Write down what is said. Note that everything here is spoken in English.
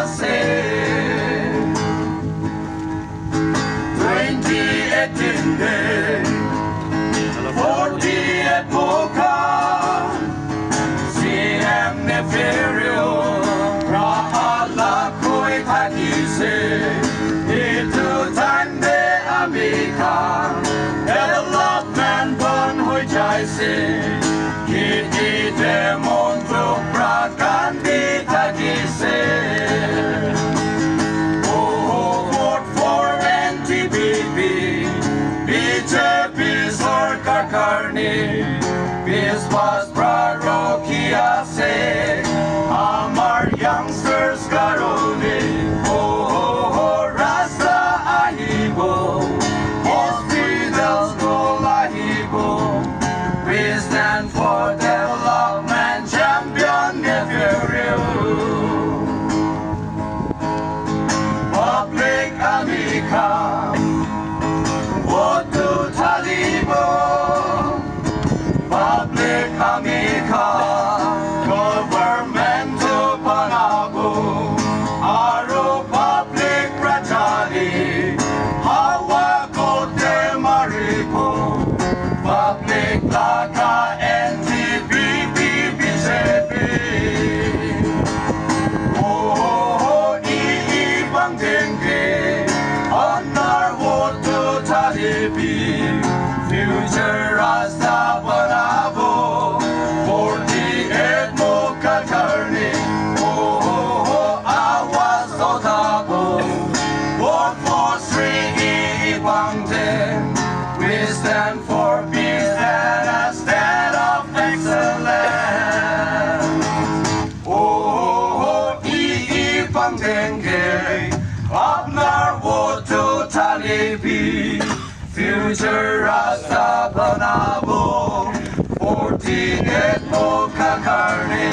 2018 40th MOKA CM Neferio Rahala Koi Takise Itu Tande Amerika Development Bon Hoi Chai Se Kiti Demon Prakan Di Takise Vote for NDPP BJP Sarkar Karni Biswas Prarokia Se Amar youngsters Karone Rasta Ahibo Hospitals Go Lahibo We stand for development champion Neferio Public Amica Vote to Talibo Public Amica Government to Panabo Aro Public Rajali Hawa Kote Maripo Public Laka NDPP BJP Ibang Dengue Honor Vote to Talibi Future Rasta Panabo 48 MOKA Karni Awas Otabo Vote for Sri Ibang Den We stand for peace and a stand of excellence Ibang Dengue Abnar Vote to Talibi Future Rasta Panabo 48 MOKA Karni